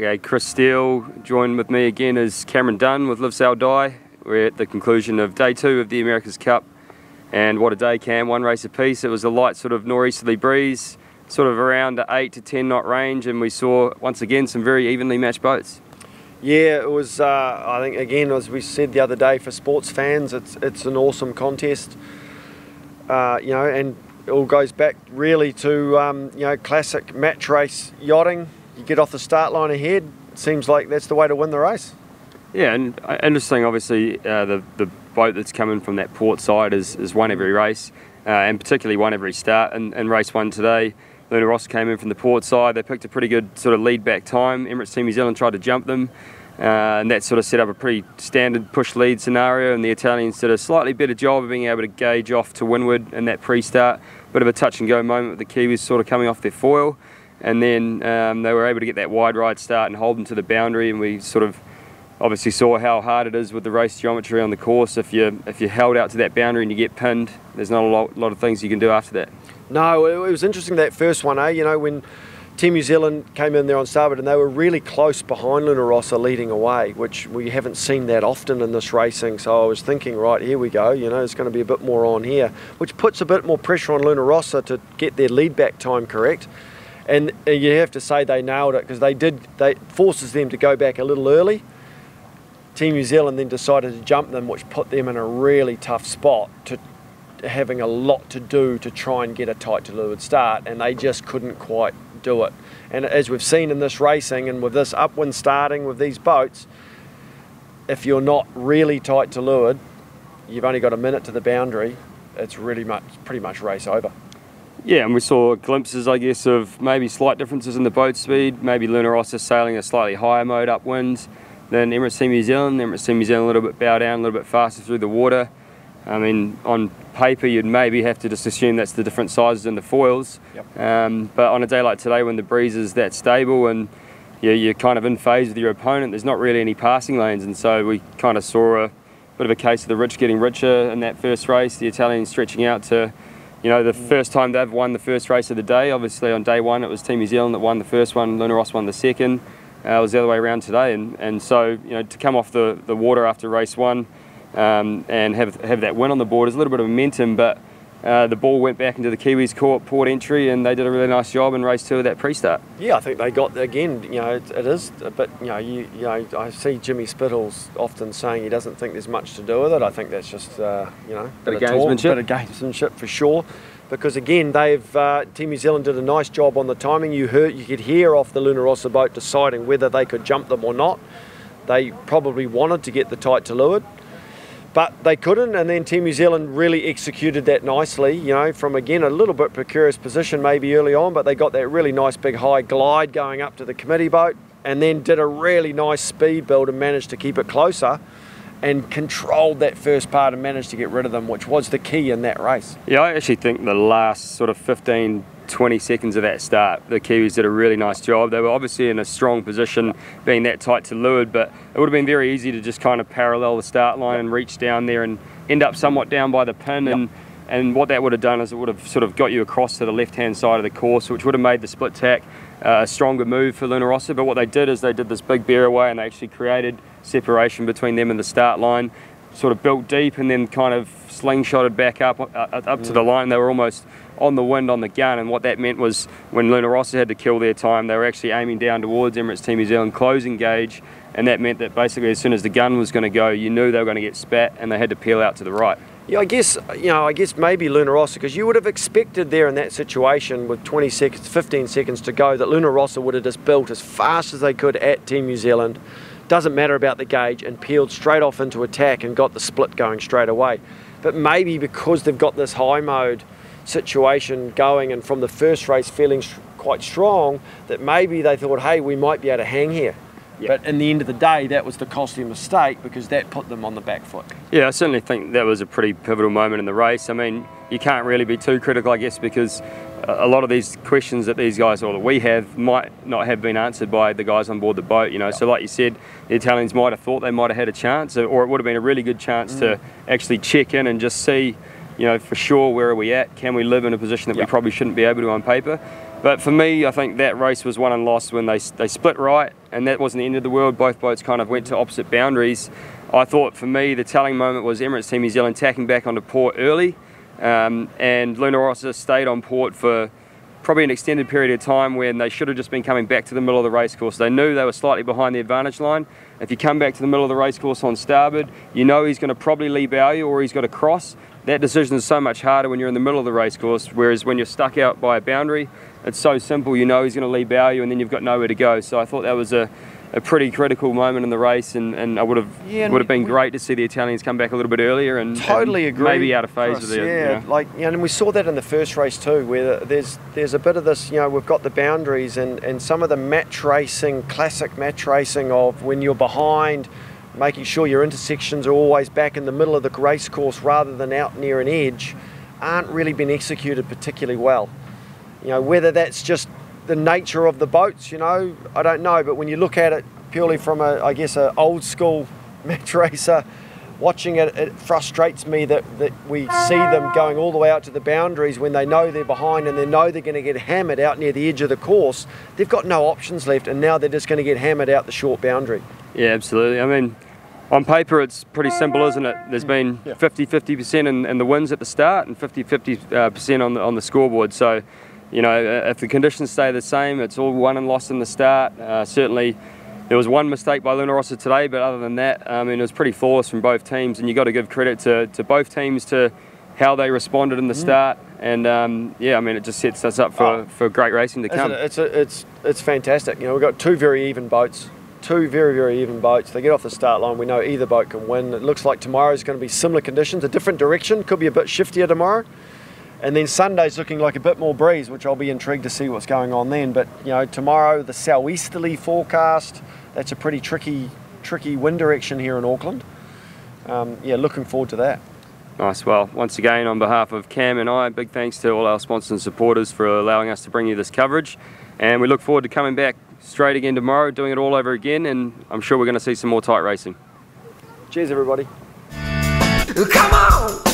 Okay, Chris Steele, joined with me again is Cameron Dunn with Live Sail Die. We're at the conclusion of day 2 of the America's Cup, and what a day, Cam, 1 race apiece. It was a light sort of nor'easterly breeze, sort of around the 8 to 10 knot range, and we saw once again some very evenly matched boats. Yeah, it was, I think, again, as we said the other day, for sports fans, it's an awesome contest, and it all goes back really to, classic match race yachting. You get off the start line ahead, it seems like that's the way to win the race. Yeah, and interesting, obviously, the boat that's coming from that port side is won every race, and particularly won every start. And race 1 today, Luna Rossa came in from the port side. They picked a pretty good sort of lead back time. Emirates Team New Zealand tried to jump them, and that sort of set up a pretty standard push lead scenario, and the Italians did a slightly better job of being able to gauge off to windward in that pre-start. Bit of a touch and go moment with the Kiwis sort of coming off their foil, and then they were able to get that wide ride start and hold them to the boundary, and we sort of obviously saw how hard it is with the race geometry on the course. If you're held out to that boundary and you get pinned, there's not a lot of things you can do after that. No, it was interesting, that first one, when Team New Zealand came in there on starboard, and they were really close behind Luna Rossa leading away, which we haven't seen that often in this racing. So I was thinking, right, here we go, there's going to be a bit more on here, which puts a bit more pressure on Luna Rossa to get their lead back time correct. And you have to say they nailed it, because they forces them to go back a little early. Team New Zealand then decided to jump them, which put them in a really tough spot, to having a lot to do to try and get a tight to leeward start, and they just couldn't quite do it. And as we've seen in this racing, and with this upwind starting with these boats, if you're not really tight to leeward, you've only got a minute to the boundary, it's pretty much race over. Yeah, and we saw glimpses, I guess, of maybe slight differences in the boat speed. Maybe Luna Rossa sailing a slightly higher mode upwind than Emirates Team New Zealand. Emirates Team New Zealand a little bit bow down, a little bit faster through the water. I mean, on paper, you'd maybe have to just assume that's the different sizes in the foils. Yep. But on a day like today, when the breeze is that stable and you're kind of in phase with your opponent, there's not really any passing lanes, and so we kind of saw a bit of a case of the rich getting richer in that first race. The Italians stretching out to, the first time they've won the first race of the day. Obviously, on day 1, it was Team New Zealand that won the first one. Luna Rossa won the second. It was the other way around today, and so to come off the water after race 1. And have that win on the board is a little bit of momentum, but the ball went back into the Kiwis' port entry, and they did a really nice job in race 2 of that pre-start. Yeah, I think they got, again, it is a bit, I see Jimmy Spittle's often saying he doesn't think there's much to do with it. I think that's just, bit of gamesmanship. Bit of gamesmanship for sure. Because again, Team New Zealand did a nice job on the timing. You could hear off the Luna Rossa boat deciding whether they could jump them or not. They probably wanted to get the tight to leeward, but they couldn't, and then Team New Zealand really executed that nicely, from, again, a little bit precarious position maybe early on, but they got that really nice big high glide going up to the committee boat, and then did a really nice speed build and managed to keep it closer and controlled that first part and managed to get rid of them, which was the key in that race. Yeah, I actually think the last sort of 15-20 seconds of that start, the Kiwis did a really nice job. They were obviously in a strong position, being that tight to leeward, but it would have been very easy to just kind of parallel the start line and reach down there and end up somewhat down by the pin. And what that would have done is it would have sort of got you across to the left-hand side of the course, which would have made the split tack a stronger move for Luna Rossa. But what they did is they did this big bear away, and they actually created separation between them and the start line, sort of built deep, and then kind of slingshotted back up to the line. They were almost on the wind on the gun, and what that meant was when Luna Rossa had to kill their time, they were actually aiming down towards Emirates Team New Zealand closing gauge, and that meant that basically as soon as the gun was going to go, you knew they were going to get spat, and they had to peel out to the right. Yeah, I guess maybe Luna Rossa, because you would have expected there in that situation with 20 seconds, 15 seconds to go, that Luna Rossa would have just built as fast as they could at Team New Zealand, doesn't matter about the gauge, and peeled straight off into attack and got the split going straight away. But maybe because they've got this high mode situation going, and from the first race feeling quite strong, that maybe they thought, hey, we might be able to hang here. Yep. But in the end of the day, that was the costly mistake, because that put them on the back foot. Yeah, I certainly think that was a pretty pivotal moment in the race. I mean, you can't really be too critical, I guess, because a lot of these questions that these guys, or that we have, might not have been answered by the guys on board the boat, Yep. So like you said, the Italians might have thought they might have had a chance, or it would have been a really good chance to actually check in and just see, for sure, where are we at? Can we live in a position that we probably shouldn't be able to on paper? But for me, I think that race was won and lost when they split right, and that wasn't the end of the world. Both boats kind of went to opposite boundaries. I thought for me the telling moment was Emirates Team New Zealand tacking back onto port early, and Luna Rossa stayed on port for probably an extended period of time when they should have just been coming back to the middle of the racecourse. They knew they were slightly behind the advantage line. If you come back to the middle of the racecourse on starboard, you know he's going to probably lee bow you or he's got to cross. That decision is so much harder when you're in the middle of the racecourse, whereas when you're stuck out by a boundary, it's so simple. You know he's going to lee bow you and then you've got nowhere to go. So I thought that was a pretty critical moment in the race, and I would have been great to see the Italians come back a little bit earlier and totally agree. Maybe out of phase with it. Yeah, like, you know, and we saw that in the first race too, where there's a bit of this, you know, we've got the boundaries and some of the match racing, classic match racing of when you're behind, making sure your intersections are always back in the middle of the race course rather than out near an edge, aren't really been executed particularly well. You know, whether that's just the nature of the boats, you know, I don't know, but when you look at it purely from I guess an old school match racer, watching it, it frustrates me that we see them going all the way out to the boundaries when they know they're behind and they know they're going to get hammered out near the edge of the course. They've got no options left, and now they're just going to get hammered out the short boundary. Yeah, absolutely. I mean, on paper it's pretty simple, isn't it? There's been 50% in the wins at the start and 50% on the scoreboard. So, you know, if the conditions stay the same, it's all won and lost in the start. Certainly there was one mistake by Luna Rossa today, but other than that, I mean, it was pretty flawless from both teams, and you've got to give credit to both teams to how they responded in the start. And yeah, I mean, it just sets us up for great racing to come. It's fantastic. You know, we've got two very even boats. Two very, very even boats. They get off the start line, we know either boat can win. It looks like tomorrow's going to be similar conditions, a different direction, could be a bit shiftier tomorrow. And then Sunday's looking like a bit more breeze, which I'll be intrigued to see what's going on then. But, you know, tomorrow, the southeasterly forecast, that's a pretty tricky wind direction here in Auckland. Yeah, looking forward to that. Nice. Well, once again, on behalf of Cam and I, big thanks to all our sponsors and supporters for allowing us to bring you this coverage. And we look forward to coming back straight again tomorrow, doing it all over again, and I'm sure we're going to see some more tight racing. Cheers, everybody. Come on!